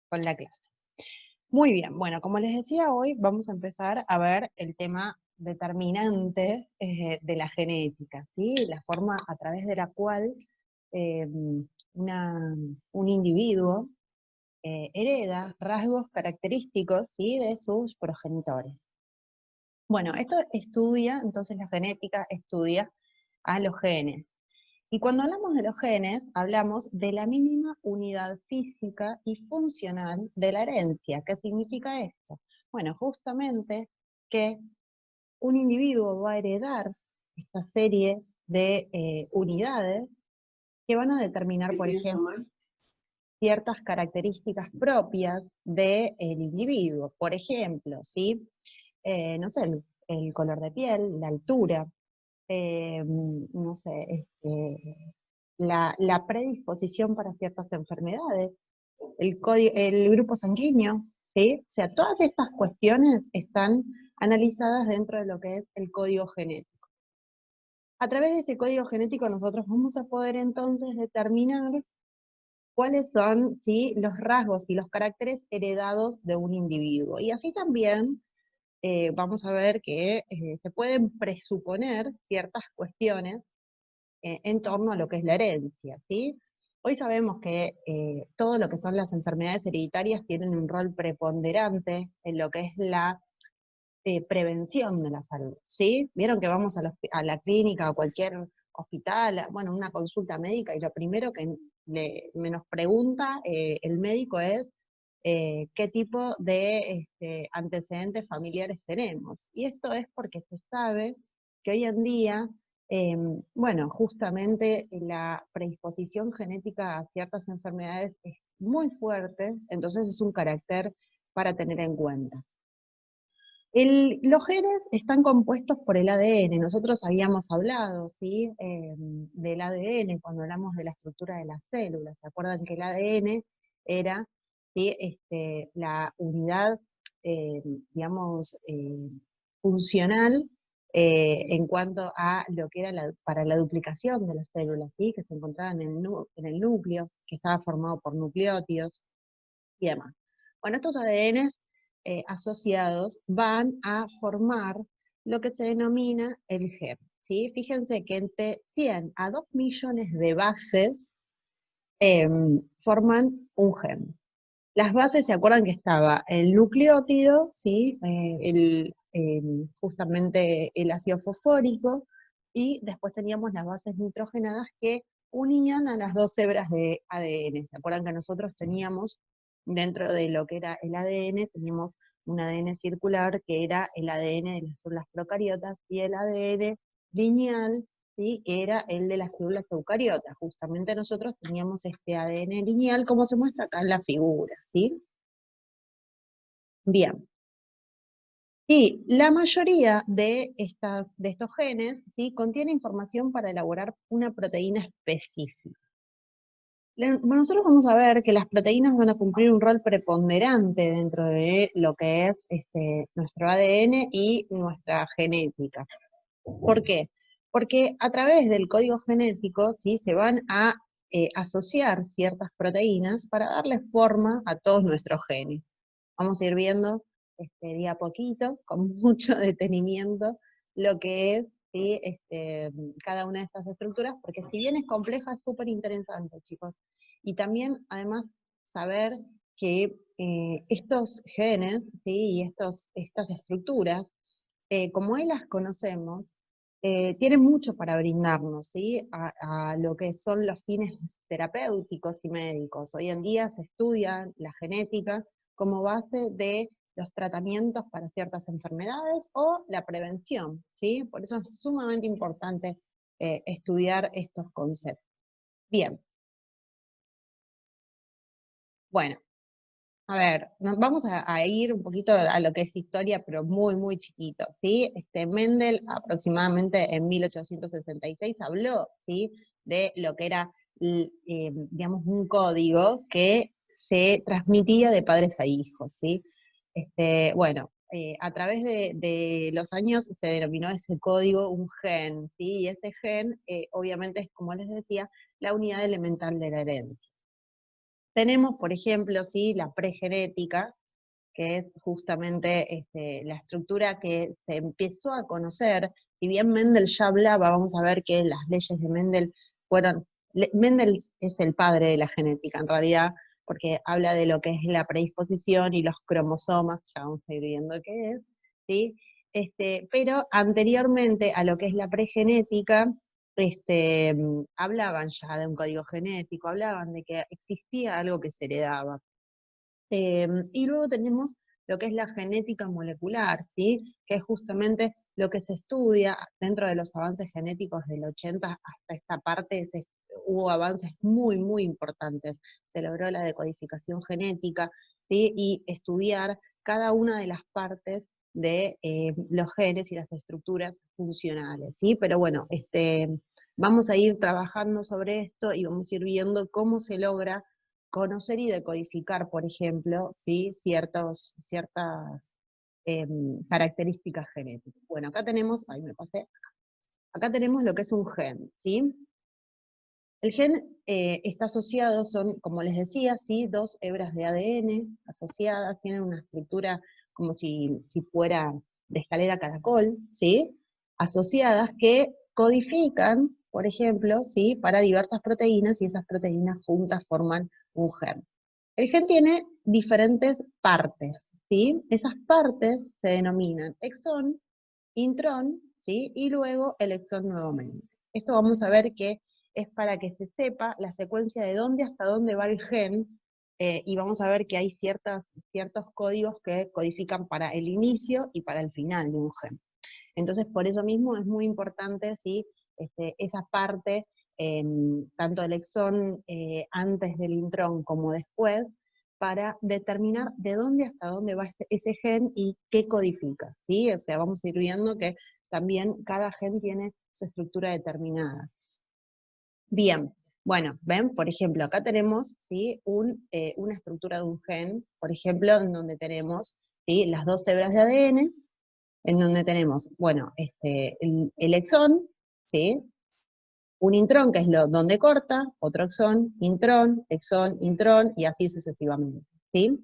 con la clase. Muy bien, bueno, como les decía, hoy vamos a empezar a ver el tema determinante de la genética, ¿sí? La forma a través de la cual eh, un individuo hereda rasgos característicos, ¿sí? De sus progenitores. Bueno, esto estudia, entonces la genética estudia a los genes. Y cuando hablamos de los genes, hablamos de la mínima unidad física y funcional de la herencia. ¿Qué significa esto? Bueno, justamente que un individuo va a heredar esta serie de unidades que van a determinar, por ejemplo, ciertas características propias del individuo. Por ejemplo, ¿sí? No sé, el color de piel, la altura, no sé, la predisposición para ciertas enfermedades, el grupo sanguíneo, ¿sí? O sea, todas estas cuestiones están analizadas dentro de lo que es el código genético. A través de este código genético nosotros vamos a poder entonces determinar cuáles son, ¿sí? Los rasgos y los caracteres heredados de un individuo. Y así también vamos a ver que se pueden presuponer ciertas cuestiones en torno a lo que es la herencia, ¿sí? Hoy sabemos que todo lo que son las enfermedades hereditarias tienen un rol preponderante en lo que es la prevención de la salud, ¿sí? Vieron que vamos a la clínica o cualquier hospital, bueno, una consulta médica, y lo primero que me nos pregunta el médico es qué tipo de antecedentes familiares tenemos. Y esto es porque se sabe que hoy en día, bueno, justamente la predisposición genética a ciertas enfermedades es muy fuerte, entonces es un carácter para tener en cuenta. Los genes están compuestos por el ADN. Nosotros habíamos hablado, ¿sí? Del ADN cuando hablamos de la estructura de las células. ¿Se acuerdan que el ADN era, ¿sí? La unidad, eh, digamos, funcional en cuanto a lo que era para la duplicación de las células, ¿sí? Que se encontraban en el núcleo, que estaba formado por nucleótidos y demás. Bueno, estos ADNs asociados van a formar lo que se denomina el gen, ¿sí? Fíjense que entre 100 a 2 millones de bases forman un gen. Las bases, ¿se acuerdan que estaba el nucleótido, ¿sí? Justamente el ácido fosfórico, y después teníamos las bases nitrogenadas que unían a las dos hebras de ADN. ¿Se acuerdan que nosotros teníamos, dentro de lo que era el ADN, teníamos un ADN circular que era el ADN de las células procariotas y el ADN lineal, ¿sí? Que era el de las células eucariotas. Justamente nosotros teníamos este ADN lineal, como se muestra acá en la figura, ¿sí? Bien. Y la mayoría de estos genes, ¿sí? Contiene información para elaborar una proteína específica. Nosotros vamos a ver que las proteínas van a cumplir un rol preponderante dentro de lo que es nuestro ADN y nuestra genética. ¿Por qué? Porque a través del código genético, ¿sí? Se van a asociar ciertas proteínas para darle forma a todos nuestros genes. Vamos a ir viendo día a poquito, con mucho detenimiento, lo que es, ¿sí? Cada una de estas estructuras, porque si bien es compleja, es súper interesante, chicos. Y también, además, saber que estos genes, ¿sí? Y estas estructuras, como hoy las conocemos, tienen mucho para brindarnos, ¿sí? A lo que son los fines terapéuticos y médicos. Hoy en día se estudia la genética como base de los tratamientos para ciertas enfermedades o la prevención, ¿sí? Por eso es sumamente importante estudiar estos conceptos. Bien, bueno, a ver, nos vamos a ir un poquito a lo que es historia, pero muy, muy chiquito, ¿sí? Mendel aproximadamente en 1866 habló, ¿sí? De lo que era, digamos, un código que se transmitía de padres a hijos, ¿sí? Bueno, a través de los años se denominó ese código un gen, ¿sí? Y ese gen, obviamente, es, como les decía, la unidad elemental de la herencia. tenemos, por ejemplo, ¿sí? La pregenética, que es justamente la estructura que se empezó a conocer. Si bien Mendel ya hablaba, vamos a ver que las leyes de Mendel fueron, Mendel es el padre de la genética en realidad, porque habla de lo que es la predisposición y los cromosomas, ya vamos a ir viendo qué es, ¿sí? Pero anteriormente a lo que es la pregenética, hablaban ya de un código genético, hablaban de que existía algo que se heredaba. Y luego tenemos lo que es la genética molecular, ¿sí? Que es justamente lo que se estudia dentro de los avances genéticos del 80 hasta esta parte, hubo avances muy, muy importantes. Se logró la decodificación genética, ¿sí? Y estudiar cada una de las partes de los genes y las estructuras funcionales, ¿sí? Pero bueno, vamos a ir trabajando sobre esto y vamos a ir viendo cómo se logra conocer y decodificar, por ejemplo, ¿sí? ciertas características genéticas. Bueno, acá tenemos, ahí me pasé, acá tenemos lo que es un gen, ¿sí? El gen está asociado, son, como les decía, ¿sí? Dos hebras de ADN asociadas, tienen una estructura como si fuera de escalera caracol, ¿sí? Asociadas que codifican, por ejemplo, ¿sí? Para diversas proteínas y esas proteínas juntas forman un gen. El gen tiene diferentes partes, ¿sí? Esas partes se denominan exón, intrón, ¿sí? Y luego el exón nuevamente. Esto vamos a ver que es para que se sepa la secuencia de dónde hasta dónde va el gen, y vamos a ver que hay ciertos códigos que codifican para el inicio y para el final de un gen. Entonces, por eso mismo es muy importante, ¿sí? Esa parte, tanto del exón antes del intrón como después, para determinar de dónde hasta dónde va ese gen y qué codifica, ¿sí? O sea, vamos a ir viendo que también cada gen tiene su estructura determinada. Bien, bueno, ven, por ejemplo, acá tenemos, ¿sí? Una estructura de un gen, por ejemplo, en donde tenemos, ¿sí? Las dos hebras de ADN, en donde tenemos, bueno, el exón, ¿sí? Un intrón, que es donde corta, otro exón, intrón, y así sucesivamente, ¿sí?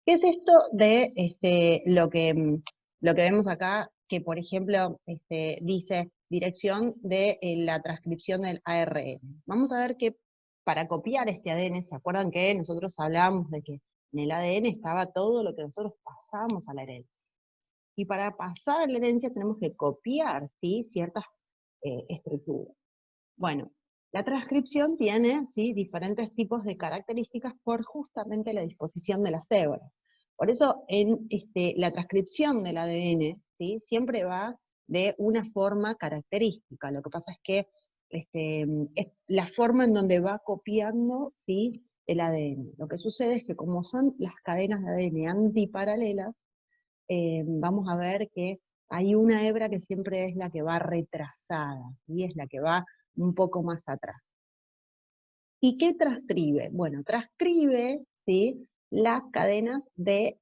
¿Qué es esto de lo que vemos acá, que por ejemplo dice dirección de la transcripción del ARN? Vamos a ver que para copiar este ADN, ¿se acuerdan que nosotros hablábamos de que en el ADN estaba todo lo que nosotros pasábamos a la herencia? Y para pasar a la herencia tenemos que copiar, ¿sí? Ciertas estructuras. Bueno, la transcripción tiene, ¿sí? Diferentes tipos de características por justamente la disposición de las hebras. Por eso en la transcripción del ADN, ¿sí? Siempre va de una forma característica. Lo que pasa es que es la forma en donde va copiando, ¿sí? El ADN. Lo que sucede es que como son las cadenas de ADN antiparalelas, vamos a ver que hay una hebra que siempre es la que va retrasada, y es la que va un poco más atrás. ¿Y qué transcribe? Bueno, transcribe, ¿sí? Las cadenas de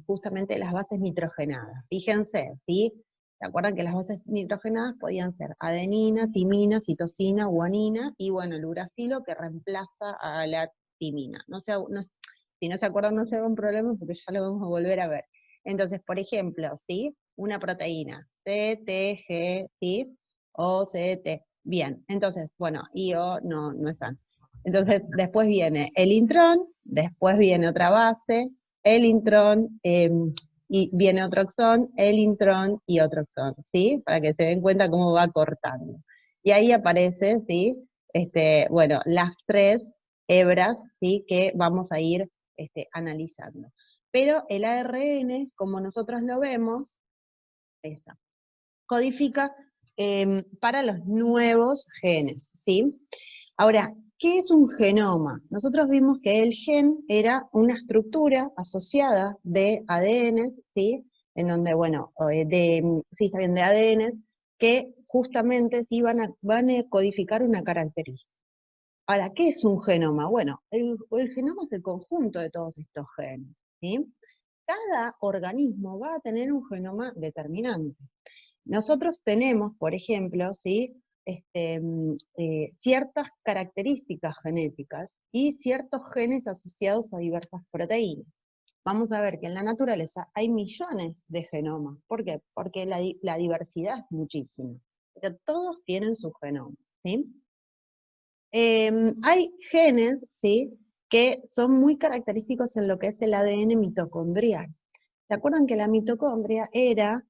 justamente las bases nitrogenadas. Fíjense, ¿sí? ¿Se acuerdan que las bases nitrogenadas podían ser adenina, timina, citosina, guanina, y bueno, el uracilo que reemplaza a la timina? Si no se acuerdan, no se hagan problema porque ya lo vamos a volver a ver. Entonces, por ejemplo, ¿sí? Una proteína, C, T, G, ¿sí? O, C, T. Bien, entonces, bueno, I, O no están. Entonces, después viene el intrón, después viene otra base, el intrón, y viene otro exón, el intrón y otro exón, ¿sí? Para que se den cuenta cómo va cortando. Y ahí aparece, ¿sí? Bueno, las tres hebras, ¿sí? Que vamos a ir analizando. Pero el ARN, como nosotros lo vemos, está, codifica para los nuevos genes, ¿sí? Ahora, ¿qué es un genoma? Nosotros vimos que el gen era una estructura asociada de ADN, ¿sí? En donde, bueno, sí, está bien, de ADN, que justamente sí van a codificar una característica. Ahora, ¿qué es un genoma? Bueno, el genoma es el conjunto de todos estos genes, ¿sí? Cada organismo va a tener un genoma determinante. Nosotros tenemos, por ejemplo, ¿sí? ciertas características genéticas y ciertos genes asociados a diversas proteínas. Vamos a ver que en la naturaleza hay millones de genomas. ¿Por qué? Porque la diversidad es muchísima. Pero todos tienen su genoma, ¿sí? Hay genes, ¿sí?, que son muy característicos en lo que es el ADN mitocondrial. ¿Se acuerdan que la mitocondria era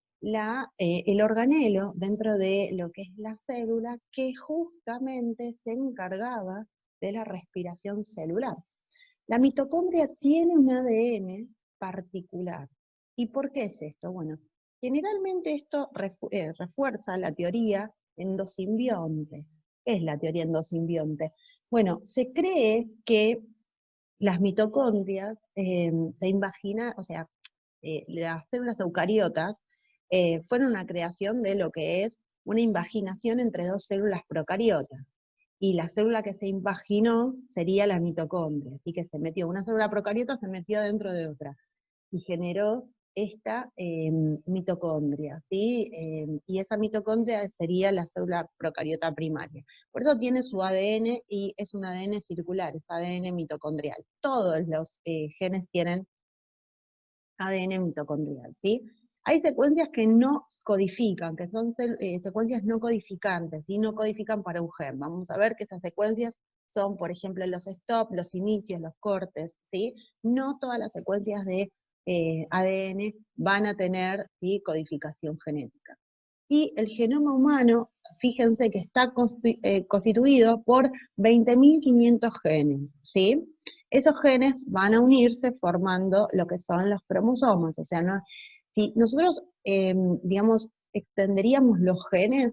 el organelo dentro de lo que es la célula que justamente se encargaba de la respiración celular? La mitocondria tiene un ADN particular. ¿Y por qué es esto? Bueno, generalmente esto refuerza la teoría endosimbionte. ¿Qué es la teoría endosimbionte? Bueno, se cree que las mitocondrias se imagina, o sea, las células eucariotas fueron una creación de lo que es una invaginación entre dos células procariotas. Y la célula que se imaginó sería la mitocondria, así que se metió, una célula procariota se metió dentro de otra y generó esta mitocondria, ¿sí? Y esa mitocondria sería la célula procariota primaria. Por eso tiene su ADN y es un ADN circular, es ADN mitocondrial. Todos los genes tienen ADN mitocondrial, ¿sí? Hay secuencias que no codifican, que son secuencias no codificantes, ¿sí? No codifican para un gen. Vamos a ver que esas secuencias son, por ejemplo, los stop, los inicios, los cortes, ¿sí? No todas las secuencias de ADN van a tener, ¿sí?, codificación genética. Y el genoma humano, fíjense que está constituido por 20.500 genes, ¿sí? Esos genes van a unirse formando lo que son los cromosomas, o sea, no, si nosotros, digamos, extenderíamos los genes,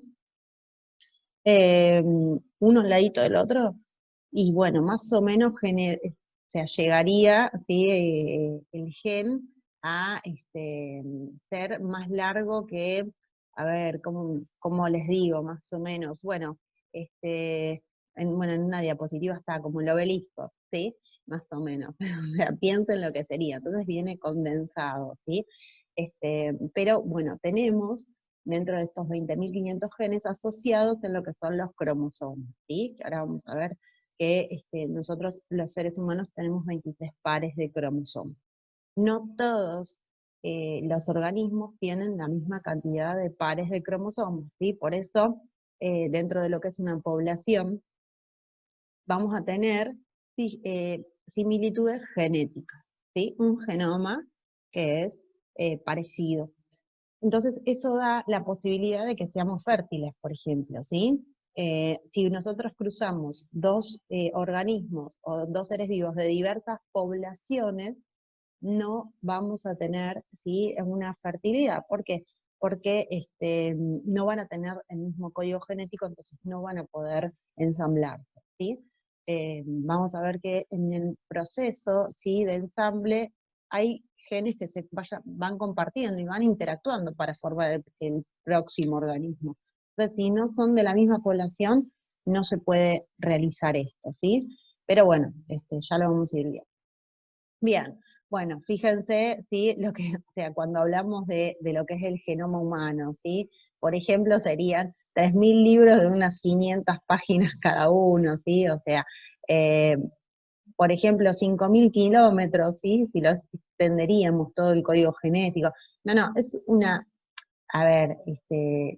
uno al ladito del otro, y bueno, más o menos o sea, llegaría, ¿sí?, el gen a ser más largo que, a ver, ¿cómo les digo? Más o menos, bueno, en una diapositiva está como el obelisco, ¿sí? Más o menos, o sea, piensen lo que sería, entonces viene condensado, ¿sí? Pero bueno, tenemos dentro de estos 20.500 genes asociados en lo que son los cromosomas, ¿sí? Que ahora vamos a ver que nosotros los seres humanos tenemos 23 pares de cromosomas. No todos los organismos tienen la misma cantidad de pares de cromosomas, ¿sí? Por eso, dentro de lo que es una población, vamos a tener similitudes genéticas, ¿sí? Un genoma que es parecido. Entonces, eso da la posibilidad de que seamos fértiles, por ejemplo, ¿sí? Si nosotros cruzamos dos organismos o dos seres vivos de diversas poblaciones, no vamos a tener, ¿sí?, una fertilidad. ¿Por qué? Porque no van a tener el mismo código genético, entonces no van a poder ensamblarse, ¿sí? Vamos a ver que en el proceso, ¿sí?, de ensamble hay genes que van compartiendo y van interactuando para formar el próximo organismo. Entonces, si no son de la misma población, no se puede realizar esto, ¿sí? Pero bueno, ya lo vamos a ir viendo. Bien, bueno, fíjense, ¿sí?, lo que, o sea, cuando hablamos de lo que es el genoma humano, ¿sí? Por ejemplo, serían 3.000 libros de unas 500 páginas cada uno, ¿sí? O sea, eh, por ejemplo, 5.000 kilómetros, ¿sí?, si lo extenderíamos todo el código genético. No, es a ver,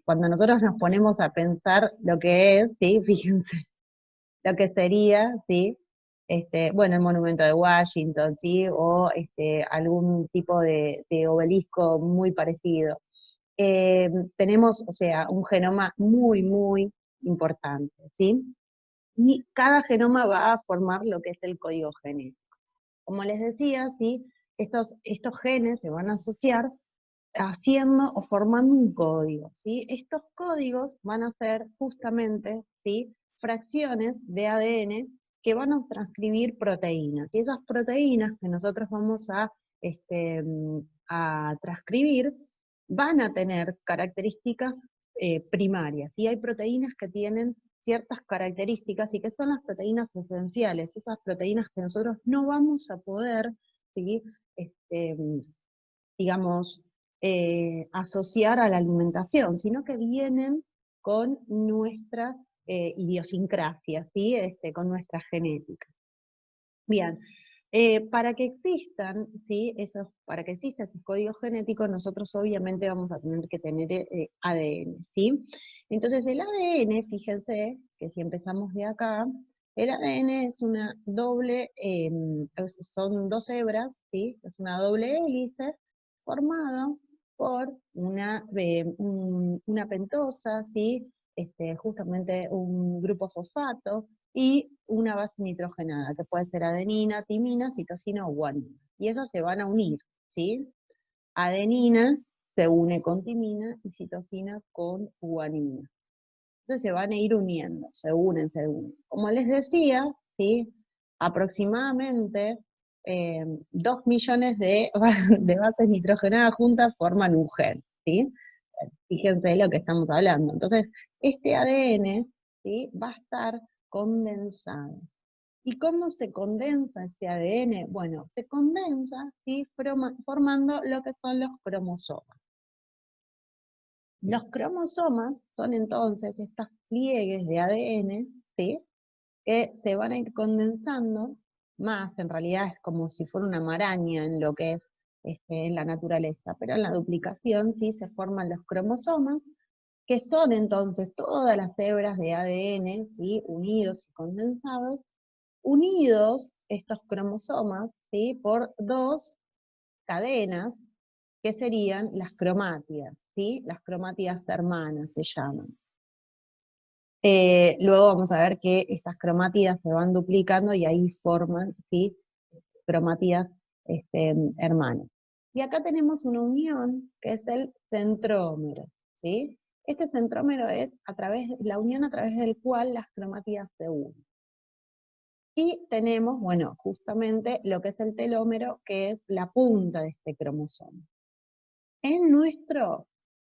cuando nosotros nos ponemos a pensar lo que es, ¿sí?, fíjense, lo que sería, ¿sí?, bueno, el monumento de Washington, ¿sí?, o algún tipo de obelisco muy parecido. Tenemos, o sea, un genoma muy, muy importante, ¿sí? Y cada genoma va a formar lo que es el código genético. Como les decía, ¿sí?, estos genes se van a asociar haciendo o formando un código, ¿sí? Estos códigos van a ser justamente, ¿sí?, fracciones de ADN que van a transcribir proteínas. Y esas proteínas que nosotros vamos a transcribir van a tener características primarias. Y hay proteínas que tienen ciertas características y que son las proteínas esenciales, esas proteínas que nosotros no vamos a poder, ¿sí?, este, digamos, asociar a la alimentación, sino que vienen con nuestra idiosincrasia, ¿sí? Con nuestra genética. Bien, para que existan, ¿sí? Para que exista ese código genético, nosotros obviamente vamos a tener que tener ADN, ¿sí? Entonces el ADN, fíjense que si empezamos de acá, el ADN es una doble, son dos hebras, ¿sí? Es una doble hélice formada por una pentosa, ¿sí? Justamente un grupo fosfato, y una base nitrogenada, que puede ser adenina, timina, citosina o guanina. Y esas se van a unir, ¿sí? Adenina se une con timina y citosina con guanina. Entonces se van a ir uniendo, se unen, se unen. Como les decía, ¿sí? Aproximadamente 2 millones de bases nitrogenadas juntas forman un gen, ¿sí? Fíjense de lo que estamos hablando. Entonces, este ADN, ¿sí? Va a estar condensado. ¿Y cómo se condensa ese ADN? Bueno, se condensa, ¿sí? Formando lo que son los cromosomas. Los cromosomas son entonces estos pliegues de ADN, ¿sí? Que se van a ir condensando más, en realidad es como si fuera una maraña en lo que es en la naturaleza, pero en la duplicación sí se forman los cromosomas, que son entonces todas las hebras de ADN, ¿sí? Unidos y condensados, unidos estos cromosomas, ¿sí? Por dos cadenas que serían las cromátidas, ¿sí? Las cromátidas hermanas se llaman. Luego vamos a ver que estas cromátidas se van duplicando y ahí forman, ¿sí? Cromátidas hermanas. Y acá tenemos una unión que es el centrómero, ¿sí? Este centrómero es la unión a través del cual las cromátidas se unen. Y tenemos, bueno, justamente lo que es el telómero, que es la punta de este cromosoma. En nuestro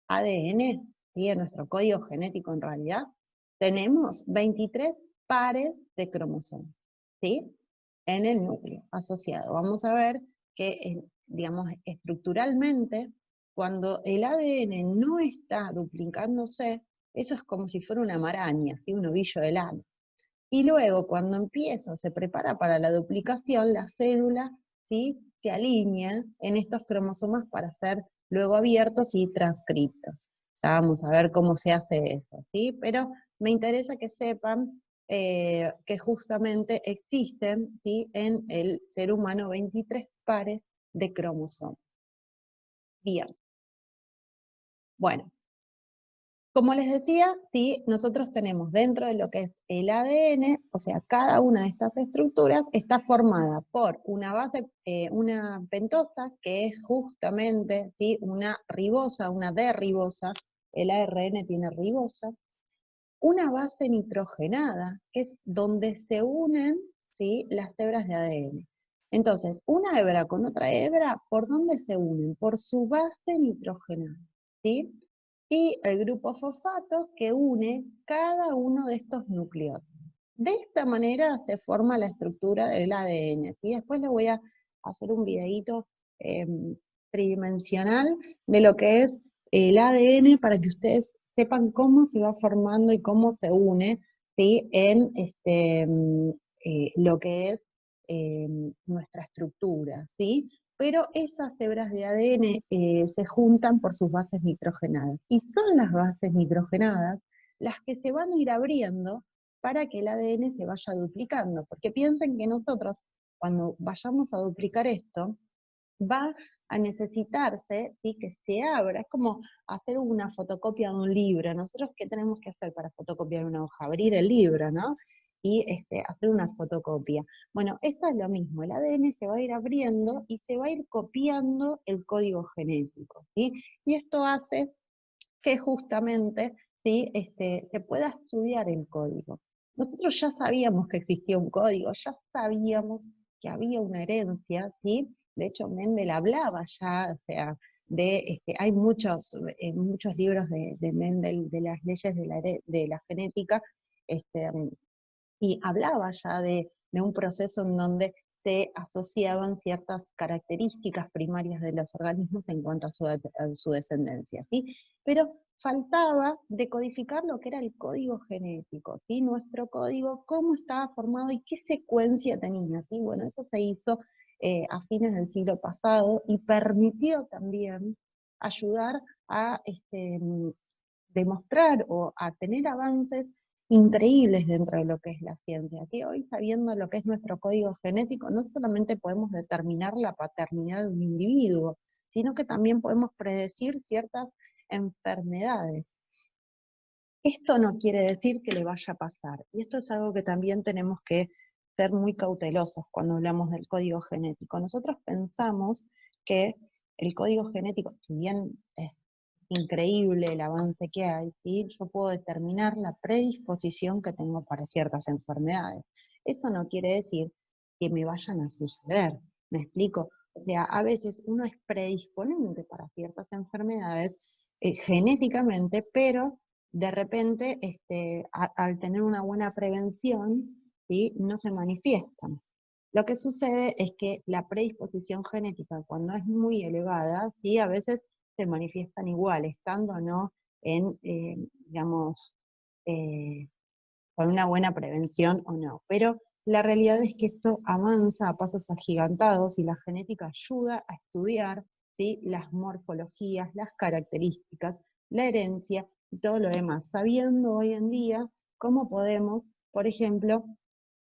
ADN, ¿sí? En nuestro código genético en realidad, tenemos 23 pares de cromosomas, ¿sí? En el núcleo asociado. Vamos a ver que, digamos, estructuralmente, cuando el ADN no está duplicándose, eso es como si fuera una maraña, ¿sí? Un ovillo de lana. Y luego, cuando empieza, se prepara para la duplicación, la célula, ¿sí? Se alinea en estos cromosomas para ser luego abiertos y transcriptos. Ya vamos a ver cómo se hace eso, ¿sí? Pero me interesa que sepan que justamente existen, ¿sí? En el ser humano 23 pares de cromosomas. Bien. Bueno, como les decía, sí, nosotros tenemos dentro de lo que es el ADN, o sea, cada una de estas estructuras está formada por una base, una pentosa, que es justamente, ¿sí? Una ribosa, una D-ribosa, el ARN tiene ribosa, una base nitrogenada, que es donde se unen, ¿sí? Las hebras de ADN. Entonces, una hebra con otra hebra, ¿por dónde se unen? Por su base nitrogenada, ¿sí? Y el grupo fosfato que une cada uno de estos núcleos. De esta manera se forma la estructura del ADN, ¿sí? Después les voy a hacer un videíto tridimensional de lo que es el ADN para que ustedes sepan cómo se va formando y cómo se une, ¿sí? En lo que es nuestra estructura, ¿sí? Pero esas hebras de ADN se juntan por sus bases nitrogenadas. Y son las bases nitrogenadas las que se van a ir abriendo para que el ADN se vaya duplicando. Porque piensen que nosotros, cuando vayamos a duplicar esto, va a necesitarse, ¿sí? Que se abra. Es como hacer una fotocopia de un libro. Nosotros, ¿qué tenemos que hacer para fotocopiar una hoja? Abrir el libro, ¿no? Y hacer una fotocopia. Bueno, esto es lo mismo. El ADN se va a ir abriendo y se va a ir copiando el código genético, ¿sí? Y esto hace que justamente, ¿sí? Se pueda estudiar el código. Nosotros ya sabíamos que existía un código, ya sabíamos que había una herencia, ¿sí? De hecho, Mendel hablaba ya, o sea, hay muchos libros de Mendel, de las leyes de la genética, y hablaba ya de un proceso en donde se asociaban ciertas características primarias de los organismos en cuanto a su descendencia, ¿sí? Pero faltaba decodificar lo que era el código genético, ¿sí? Nuestro código, cómo estaba formado y qué secuencia tenía, ¿sí? Bueno, eso se hizo a fines del siglo pasado y permitió también ayudar a demostrar o a tener avances increíbles dentro de lo que es la ciencia. ¿Sí? Hoy, sabiendo lo que es nuestro código genético, no solamente podemos determinar la paternidad de un individuo, sino que también podemos predecir ciertas enfermedades. Esto no quiere decir que le vaya a pasar, y esto es algo que también tenemos que ser muy cautelosos cuando hablamos del código genético. Nosotros pensamos que el código genético, si bien es increíble el avance que hay, ¿sí? Yo puedo determinar la predisposición que tengo para ciertas enfermedades. Eso no quiere decir que me vayan a suceder, ¿me explico? O sea, a veces uno es predisponente para ciertas enfermedades genéticamente, pero de repente al tener una buena prevención, ¿sí? No se manifiestan. Lo que sucede es que la predisposición genética, cuando es muy elevada, ¿sí? A veces se manifiestan igual, estando o no en, digamos, eh, con una buena prevención o no. Pero la realidad es que esto avanza a pasos agigantados y la genética ayuda a estudiar, ¿sí? Las morfologías, las características, la herencia y todo lo demás, sabiendo hoy en día cómo podemos, por ejemplo,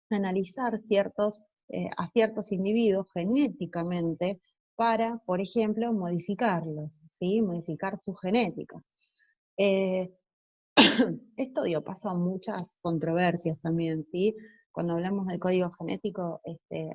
analizar a ciertos individuos genéticamente para, por ejemplo, modificarlos, ¿sí? Modificar su genética. Eh, Esto dio paso a muchas controversias también, ¿sí? Cuando hablamos del código genético,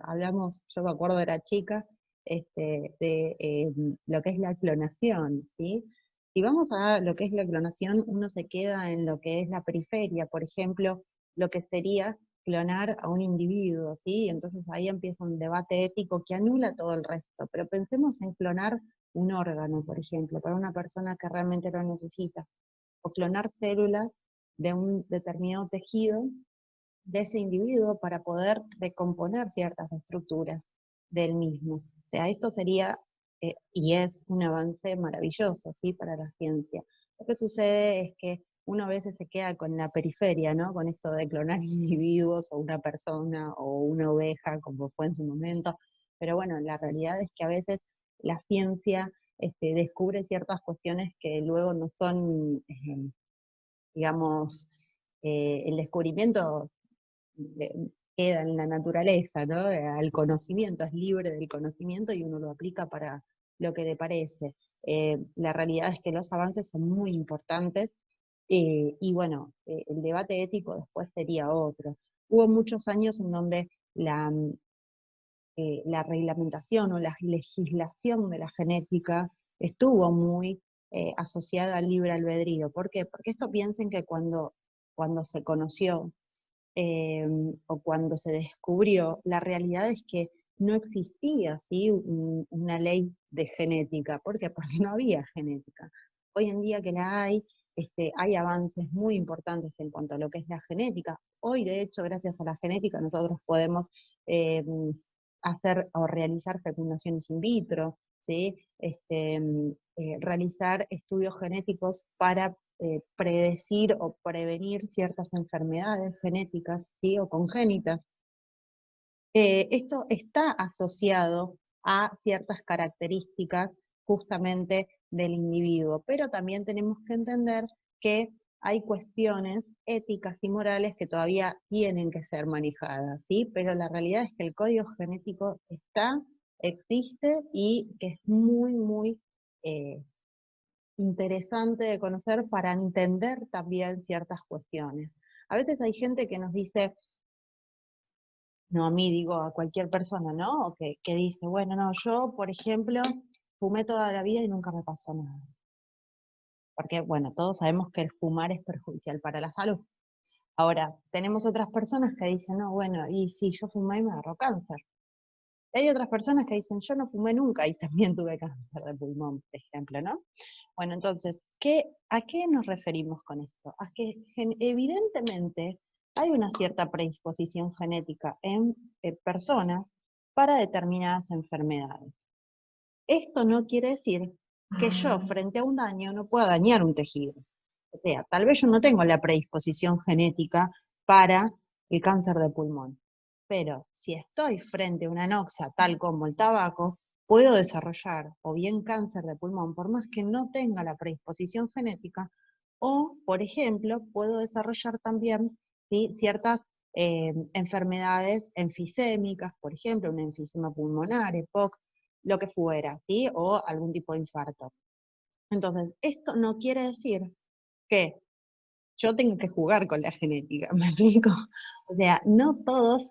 hablamos, yo me acuerdo era chica, de lo que es la clonación, ¿sí? Si vamos a lo que es la clonación, uno se queda en lo que es la periferia, por ejemplo, lo que sería clonar a un individuo, ¿sí? Entonces ahí empieza un debate ético que anula todo el resto, pero pensemos en clonar un órgano, por ejemplo, para una persona que realmente lo necesita o clonar células de un determinado tejido de ese individuo para poder recomponer ciertas estructuras del mismo. O sea, esto sería y es un avance maravilloso, ¿sí? Para la ciencia. Lo que sucede es que uno a veces se queda con la periferia, ¿no? Con esto de clonar individuos o una persona o una oveja, como fue en su momento. Pero bueno, la realidad es que a veces la ciencia descubre ciertas cuestiones que luego no son, digamos, el descubrimiento queda en la naturaleza, ¿no? El conocimiento, es libre del conocimiento y uno lo aplica para lo que le parece. La realidad es que los avances son muy importantes y bueno, el debate ético después sería otro. Hubo muchos años en donde la reglamentación o la legislación de la genética estuvo muy asociada al libre albedrío. ¿Por qué? Porque esto piensen que cuando se conoció o cuando se descubrió, la realidad es que no existía ¿sí? Una ley de genética. ¿Por qué? Porque no había genética. Hoy en día que la hay avances muy importantes en cuanto a lo que es la genética. Hoy, de hecho, gracias a la genética, nosotros podemos eh, hacer o realizar fecundaciones in vitro, ¿sí? Realizar estudios genéticos para predecir o prevenir ciertas enfermedades genéticas, ¿sí? O congénitas. Esto está asociado a ciertas características justamente del individuo, pero también tenemos que entender que hay cuestiones éticas y morales que todavía tienen que ser manejadas, ¿sí? Pero la realidad es que el código genético está, existe y que es muy, muy interesante de conocer para entender también ciertas cuestiones. A veces hay gente que nos dice, no a mí, digo a cualquier persona, ¿no? O que dice, bueno, no, yo, por ejemplo, fumé toda la vida y nunca me pasó nada. Porque, bueno, todos sabemos que el fumar es perjudicial para la salud. Ahora, tenemos otras personas que dicen, no, bueno, y si yo fumé y me agarró cáncer. Y hay otras personas que dicen, yo no fumé nunca y también tuve cáncer de pulmón, por ejemplo, ¿no? Bueno, entonces, ¿a qué nos referimos con esto? A que evidentemente hay una cierta predisposición genética en personas para determinadas enfermedades. Esto no quiere decir que yo, frente a un daño, no pueda dañar un tejido. O sea, tal vez yo no tengo la predisposición genética para el cáncer de pulmón, pero si estoy frente a una anoxia tal como el tabaco, puedo desarrollar o bien cáncer de pulmón, por más que no tenga la predisposición genética, o, por ejemplo, puedo desarrollar también, ¿sí?, ciertas enfermedades enfisémicas, por ejemplo, una enfisema pulmonar, EPOC, lo que fuera, ¿sí?, o algún tipo de infarto. Entonces, esto no quiere decir que yo tengo que jugar con la genética, ¿me explico? O sea, no todos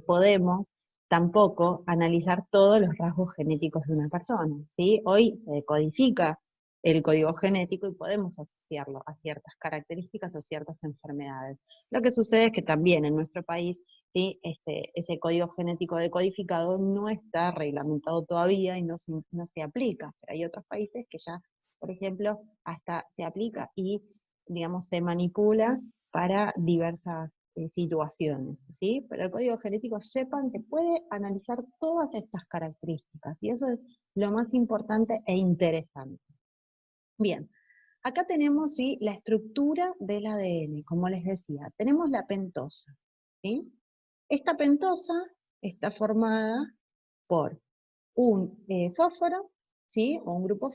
podemos tampoco analizar todos los rasgos genéticos de una persona, ¿sí? Hoy se codifica el código genético y podemos asociarlo a ciertas características o ciertas enfermedades. Lo que sucede es que también en nuestro país, ¿sí?, ese código genético decodificado no está reglamentado todavía y no se aplica, pero hay otros países que ya, por ejemplo, hasta se aplica y, digamos, se manipula para diversas situaciones, ¿sí? Pero el código genético, sepan que puede analizar todas estas características, y eso es lo más importante e interesante. Bien, acá tenemos, ¿sí?, la estructura del ADN, como les decía. Tenemos la pentosa, ¿sí? Esta pentosa está formada por un fósforo, ¿sí?, o un grupo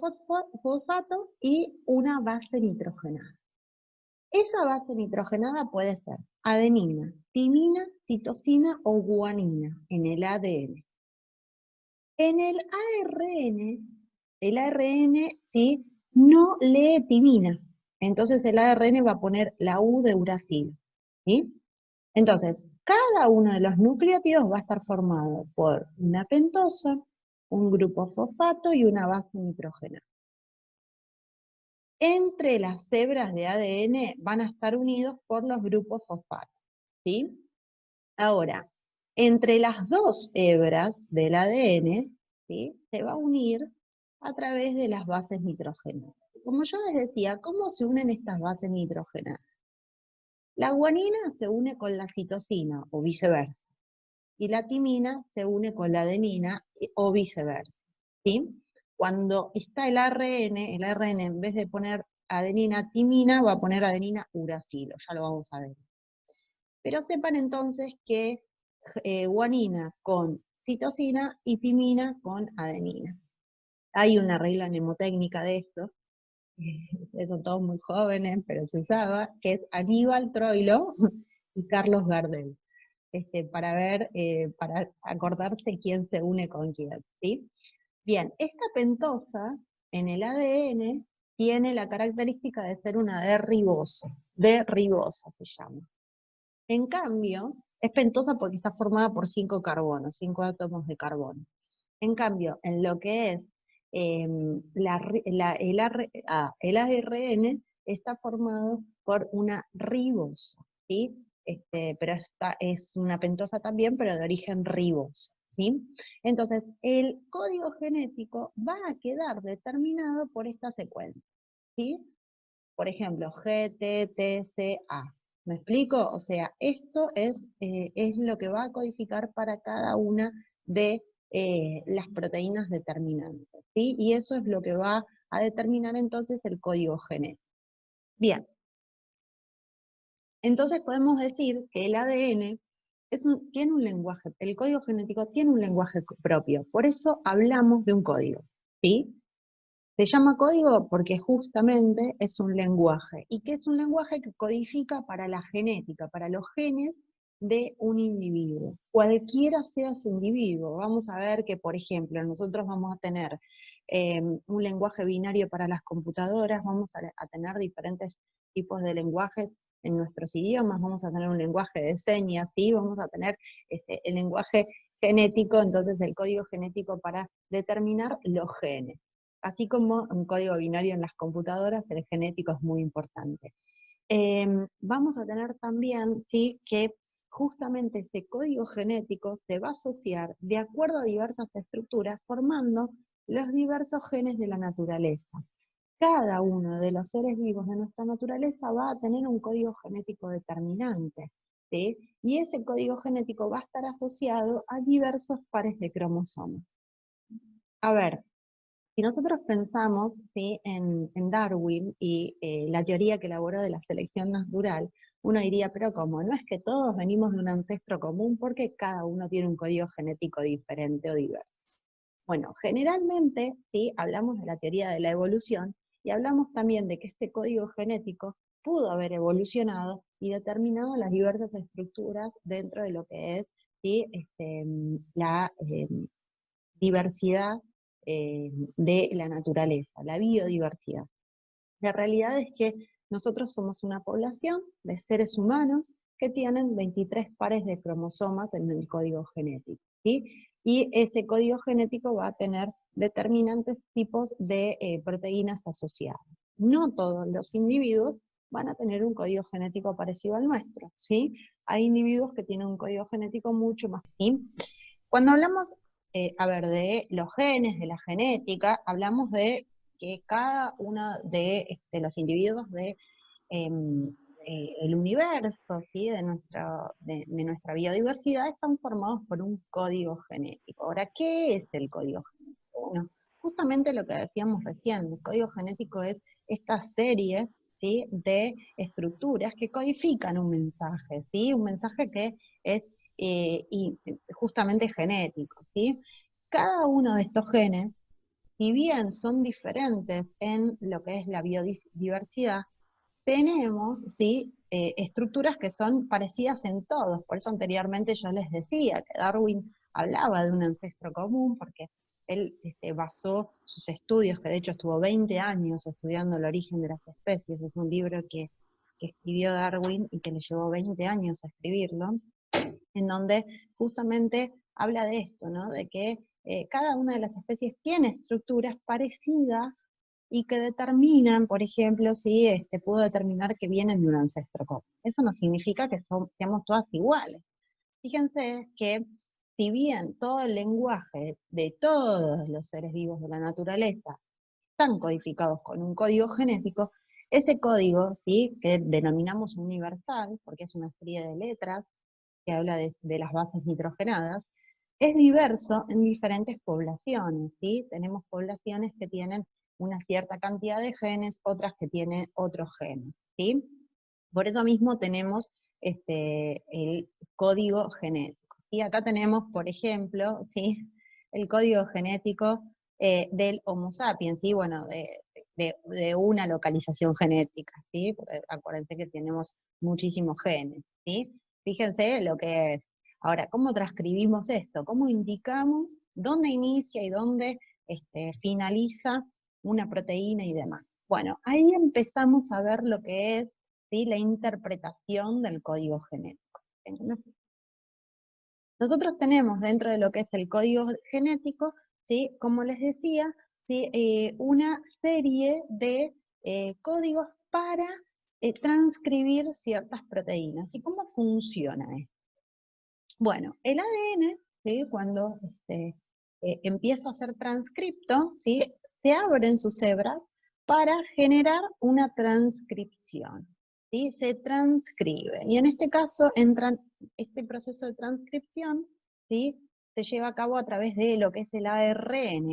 fosfato y una base nitrogenada. Esa base nitrogenada puede ser adenina, timina, citosina o guanina en el ADN. En el ARN, ¿sí?, no lee timina. Entonces el ARN va a poner la U de uracilo, ¿sí? Entonces, cada uno de los nucleótidos va a estar formado por una pentosa, un grupo fosfato y una base nitrogenada. Entre las hebras de ADN van a estar unidos por los grupos fosfatos, ¿sí? Ahora, entre las dos hebras del ADN, ¿sí?, se va a unir a través de las bases nitrogenadas. Como yo les decía, ¿cómo se unen estas bases nitrogenadas? La guanina se une con la citosina o viceversa, y la timina se une con la adenina o viceversa, ¿sí? Cuando está el ARN en vez de poner adenina timina va a poner adenina uracilo, ya lo vamos a ver. Pero sepan entonces que guanina con citosina y timina con adenina. Hay una regla mnemotécnica de esto, son todos muy jóvenes, pero se usaba, que es Aníbal Troilo y Carlos Gardel, para ver, para acordarse quién se une con quién, ¿sí? Bien, esta pentosa en el ADN tiene la característica de ser una D-ribosa se llama. En cambio, es pentosa porque está formada por 5 carbonos, 5 átomos de carbono. En cambio, en lo que es el ARN está formado por una ribosa, ¿sí? Pero esta es una pentosa también, pero de origen riboso, ¿sí? Entonces, el código genético va a quedar determinado por esta secuencia, ¿sí? Por ejemplo, GTTCA. ¿Me explico? O sea, esto es lo que va a codificar para cada una de las proteínas determinantes, ¿sí? Y eso es lo que va a determinar entonces el código genético. Bien, entonces podemos decir que el ADN tiene un lenguaje, el código genético tiene un lenguaje propio, por eso hablamos de un código, ¿sí? Se llama código porque justamente es un lenguaje, y que es un lenguaje que codifica para la genética, para los genes de un individuo, cualquiera sea su individuo. Vamos a ver que, por ejemplo, nosotros vamos a tener un lenguaje binario para las computadoras, vamos a tener diferentes tipos de lenguajes en nuestros idiomas, vamos a tener un lenguaje de señas, ¿sí? Vamos a tener el lenguaje genético, entonces el código genético para determinar los genes. Así como un código binario en las computadoras, el genético es muy importante. Vamos a tener también, ¿sí?, que justamente ese código genético se va a asociar de acuerdo a diversas estructuras, formando los diversos genes de la naturaleza. Cada uno de los seres vivos de nuestra naturaleza va a tener un código genético determinante. ¿sí? Y ese código genético va a estar asociado a diversos pares de cromosomas. A ver, si nosotros pensamos, ¿sí?, en Darwin y la teoría que elaboró de la selección natural, uno diría, pero ¿cómo? ¿No es que todos venimos de un ancestro común? ¿Porque cada uno tiene un código genético diferente o diverso? Bueno, generalmente, ¿sí?, hablamos de la teoría de la evolución y hablamos también de que este código genético pudo haber evolucionado y determinado las diversas estructuras dentro de lo que es, ¿sí?, la diversidad de la naturaleza, la biodiversidad. La realidad es que nosotros somos una población de seres humanos que tienen 23 pares de cromosomas en el código genético, ¿sí? Y ese código genético va a tener determinantes tipos de proteínas asociadas. No todos los individuos van a tener un código genético parecido al nuestro, ¿sí? Hay individuos que tienen un código genético mucho más, ¿sí? Cuando hablamos, a ver, de los genes, de la genética, hablamos de que cada uno de los individuos de el universo, ¿sí?, de nuestra biodiversidad, están formados por un código genético. Ahora, ¿qué es el código genético? Bueno, justamente lo que decíamos recién, el código genético es esta serie, ¿sí?, de estructuras que codifican un mensaje, ¿sí?, un mensaje que es y justamente genético, ¿sí? Cada uno de estos genes, si bien son diferentes en lo que es la biodiversidad, tenemos, ¿sí?, estructuras que son parecidas en todos. Por eso anteriormente yo les decía que Darwin hablaba de un ancestro común, porque él basó sus estudios, que de hecho estuvo 20 años estudiando el origen de las especies. Es un libro que escribió Darwin y que le llevó 20 años a escribirlo, en donde justamente habla de esto, ¿no?, de que cada una de las especies tiene estructuras parecidas y que determinan, por ejemplo, si pudo determinar que vienen de un ancestro común. Eso no significa que seamos todas iguales. Fíjense que si bien todo el lenguaje de todos los seres vivos de la naturaleza están codificados con un código genético, ese código, ¿sí?, que denominamos universal, porque es una serie de letras que habla de las bases nitrogenadas, es diverso en diferentes poblaciones, ¿sí? Tenemos poblaciones que tienen una cierta cantidad de genes, otras que tienen otros genes, ¿sí? Por eso mismo tenemos el código genético, ¿sí? Acá tenemos, por ejemplo, ¿sí?, el código genético del Homo sapiens, ¿sí? Bueno, de una localización genética, ¿sí? Porque acuérdense que tenemos muchísimos genes, ¿sí? Fíjense lo que es. Ahora, ¿cómo transcribimos esto? ¿Cómo indicamos dónde inicia y dónde finaliza una proteína y demás? Bueno, ahí empezamos a ver lo que es, ¿sí?, la interpretación del código genético. Nosotros tenemos dentro de lo que es el código genético, ¿sí?, como les decía, ¿sí?, una serie de códigos para transcribir ciertas proteínas. ¿Y cómo funciona esto? Bueno, el ADN, ¿sí?, cuando empieza a ser transcripto, ¿sí?, se abren sus hebras para generar una transcripción, ¿sí? Se transcribe. Y en este caso, este proceso de transcripción, ¿sí?, se lleva a cabo a través de lo que es el ARN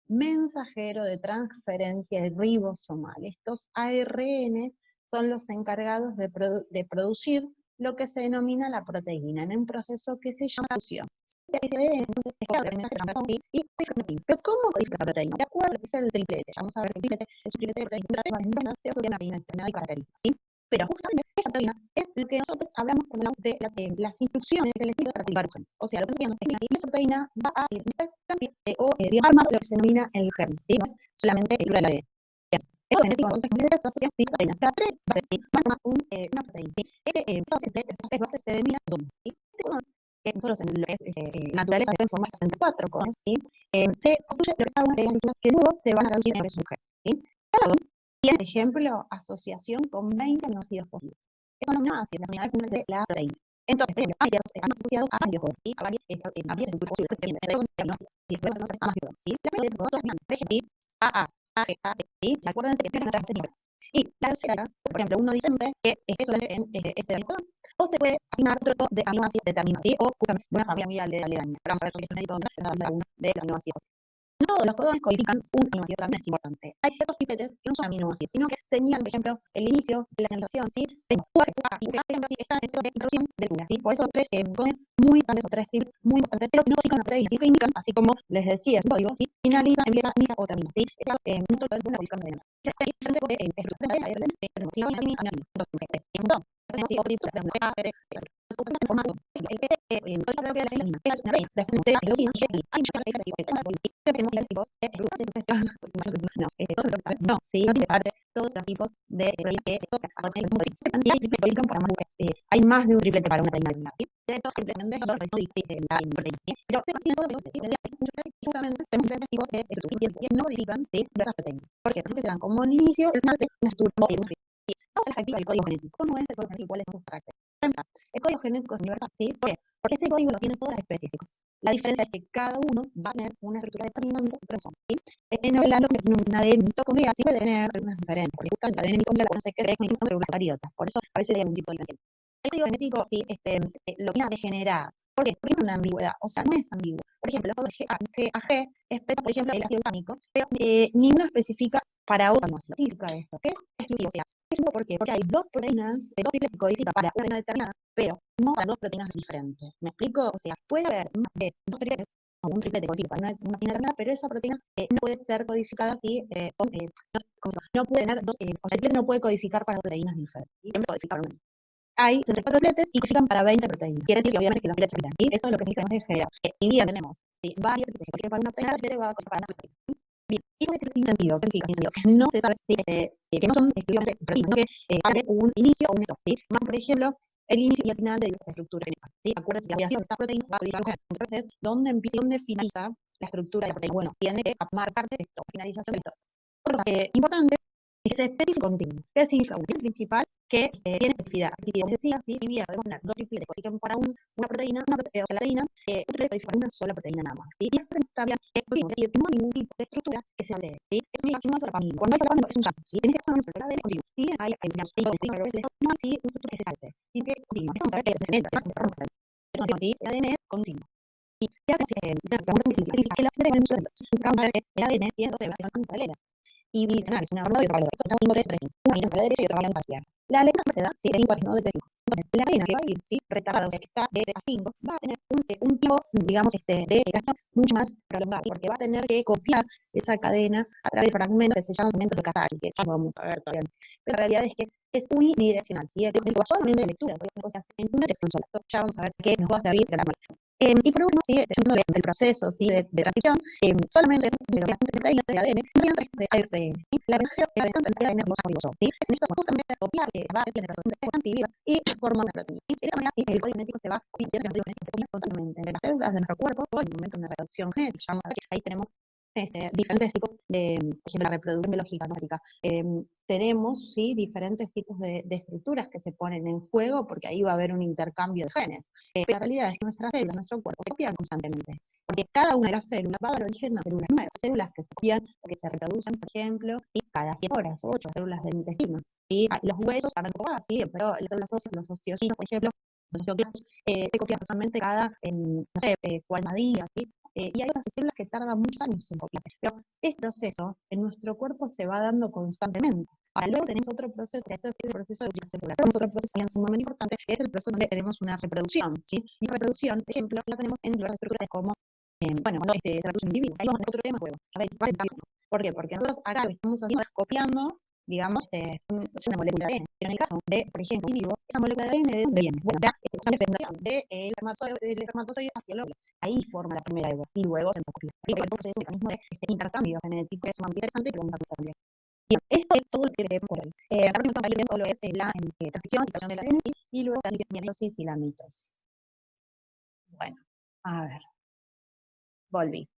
mensajero de transferencia ribosomal. Estos ARN son los encargados de producir lo que se denomina la proteína, en un proceso que se llama fusión. Entonces, pero ¿cómo codifica la proteína? De acuerdo a lo que es el triplete. Vamos a ver que el triplete es un triplete de proteínas que se asocia a una proteína determinada y característica, ¿sí? Pero justamente esa proteína es lo que nosotros hablamos cuando hablamos de las instrucciones que le sirve para activar un gen. O sea, lo que estoy diciendo es que esa proteína va a armar lo que se denomina el gen, ¿sí? No es solamente el libro de la ADN. El genético entonces se asocia a proteínas. Cada tres bases, ¿sí?, van a formar una proteína, ¿sí? Estas tres bases se denominan codón, ¿sí? Este codón, que nosotros en lo que es la naturaleza se pueden formar hasta 64 codones, ¿sí? Se construye lo que cada una de las estructuras que luego se van a traducir en lo que es un gen, ¿sí? Cada codón tiene, por ejemplo, asociación con 20 aminoácidos posibles. Esos son aminoácidos, las unidades fundamentales de la proteína. Entonces, por ejemplo, hay ciertos asociados a varios codones, ¿sí?, a varias estructuras posibles que tienen aminoácidos, y después a más codones, ¿sí? La mayoría de los codones, por ejemplo, A, A, A, B, ¿sí? Acuérdense que tienen las técnicas. Y la tercera, por ejemplo, uno diferente que esté solamente en este alcohol, o se puede asignar otro tipo de aminoácidos determinados, ¿sí? O justamente una familia muy aledaña. Pero vamos a ver qué es médico de uno de los aminoácidos. No todos los codones codifican un aminoácido, también es importante. Hay ciertos pipetes que no son aminoácidos, sino que señalan, por ejemplo, el inicio de la generación, ¿sí? Tengo y por ejemplo, ¿sí? Están en proceso de introducción del cuna, ¿sí? Por eso tres codones muy importantes o tres triples muy importantes, pero que no codifican una proteína, ¿sí? Que indican, así como les decía, el código, ¿sí? Finaliza, empieza, inicia o termina, ¿sí? No todo el mundo codifica una es diferente porque es la tenemos la adenina, tenemos otro tipo de el formato, el PT, código de la adenina, es una raíz, después de la leucina, hay muchas raíces de tenemos tipos de no, sí, no tiene parte todos los tipos de proteínas que hay más de un triplete para una proteína. De hecho, el triplemente no la proteína, pero tiene todos los tipos justamente tenemos diferentes tipos de estructuras que no modifican diversas proteínas. ¿Por qué? Porque se dan como un inicio, el final de una estructura. Vamos a las características del código genético. ¿Cómo es el código genético? ¿Cuáles son sus caracteres? El código genético es universal, ¿sí? ¿Por qué? Porque este código lo tienen todas las especies. La diferencia es que cada uno va a tener una estructura determinante de otro, ¿sí? En el ano, una de mitocondria sí puede tener algunas diferentes, porque justamente la de mitocondria la conoce que es incluso eucariotas, por eso a veces hay un tipo de diferencia. El código genético, sí, lo viene a degenerar. ¿Por qué? Porque es una ambigüedad, o sea, no es ambiguo. Por ejemplo, los codos G a G expresa, por ejemplo, el ácido urgánico, pero ninguno especifica para otro aminoácido. ¿Qué significa esto? ¿Qué es exclusivo? O sea, ¿por qué? Porque hay dos proteínas, dos triples que codifican para una determinada, pero no para dos proteínas diferentes. ¿Me explico? O sea, puede haber más de dos tripletes o un triplete codifica para una proteína determinada, pero esa proteína no puede ser codificada así, no puede tener dos, o sea, el triplete no puede codificar para proteínas diferentes. Siempre codificar una. Hay 64 tripletes y codifican para 20 proteínas. Quiere decir que obviamente que los tripletes se repitan. Y eso es lo que significa en general. Y bien tenemos varios tripletes que codifican para una proteína, el triplete va a codificar para una proteína. Bien, y puede ser sin sentido, ¿qué significa sin sentido? Que no se sabe, que no son exclusivamente proteínas, sino que hay un inicio o un stop, ¿sí? Más, por ejemplo, el inicio y el final de esa estructura genética, ¿sí? Acuérdense que la variación de esta proteína va a codificar un gen. Entonces, ¿dónde empieza y dónde finaliza la estructura de la proteína? Bueno, tiene que marcarse esto, finalización de esto. Otra cosa importante es que se especifica continuo. ¿Qué significa? Un gen principal que tiene especificidad. Es decir, como decía, si bien podemos tener dos tripletes que codifican para una proteína, o sea, la proteína, un triplete codifica para una sola proteína nada más, ¿sí? Y esto está bien, es decir, no hay ningún tipo de estructura que se altere, ¿sí? Es una solapamina. Cuando hay solapamina es un salto, ¿sí? Tienes que ser un salto, ADN continuo. ¿Sí? Hay digamos, no así un estructura que se salte, sino que es continuo. Vamos a ver que se genera, se rompe. Entonces, ¿sí? El ADN es continuo. Y ya que la pregunta que significa que la gente de el ADN tiene dos células que son paralelas. Y bidimensional, es una forma de paralelo. Esto está 5, 3, 3, 5. Una viene para la derecha y otra para la izquierda. La letra se da, sí, de 5 a 3, no de 3 a 5. Entonces, la vena que va a ir, sí, retardada, o sea, que está de 3 a 5, va a tener un tiempo, digamos, de gasto mucho más prolongado, ¿sí? Porque va a tener que copiar esa cadena a través de fragmentos que se llaman fragmentos de Casari, que ya lo vamos a ver todavía. Pero la realidad es que es unidireccional, ¿sí? Es solamente de lectura, porque cosas en una dirección sola. Esto ya vamos a ver qué nos va a servir de la mano. Y por último, ¿sí? El proceso, ¿sí? de transcripción, solamente de lo que hace de ADN, no hay otra de ARN. La ventaja de ADN es hermosa, ¿sí? En esto justamente copiar la base de la persona antivida y forma una proteína. Y de esta manera, el código genético se va copiando, el código genético se copia constantemente entre las células de nuestro cuerpo, o en el momento de una reproducción genética. Vamos a ver que ahí tenemos diferentes tipos de, por ejemplo, la reproducción biológica, tenemos, ¿sí? diferentes tipos de estructuras que se ponen en juego porque ahí va a haber un intercambio de genes. Pero la realidad es que nuestras células, nuestro cuerpo, se copian constantemente. Porque cada una de las células va a dar origen a células nuevas, células que se copian o que se reproducen, por ejemplo, ¿sí? cada 7 horas, 8 células del intestino. ¿Sí? Los huesos van a copiar, ¿sí? Pero las células óseas, los osteocitos, por ejemplo, los osteoclastos, se copian constantemente cada, no sé, 40 días, ¿sí? Y hay otras células que tardan muchos años en copiarse. Pero este proceso en nuestro cuerpo se va dando constantemente. Ahora, luego tenemos otro proceso, que es el proceso de utilización celular. Tenemos otro proceso también sumamente importante, que es el proceso donde tenemos una reproducción, ¿sí? Y esa reproducción, por ejemplo, la tenemos en diversas estructuras como, bueno, cuando se reproduce un individuo. Ahí vamos a tener otro tema juego. A ver, ¿por qué? Porque nosotros acá lo que estamos haciendo es copiando, digamos, una molécula de ADN. Pero en el caso de, por ejemplo, un individuo, esa molécula de ADN, ¿de dónde viene? Bueno, ya es una fecundación del espermatozoide hacia el óvulo. Ahí forma la primera eva y luego se copia. Ahí es un mecanismo de intercambio genético que es sumamente interesante y que vamos a usar bien. Bien, esto es todo lo que queremos por hoy. Ahora mismo vamos a ir viendo todo lo que es la transcripción y creación de la ADN y luego la meiosis y la mitosis. Bueno, a ver, volví.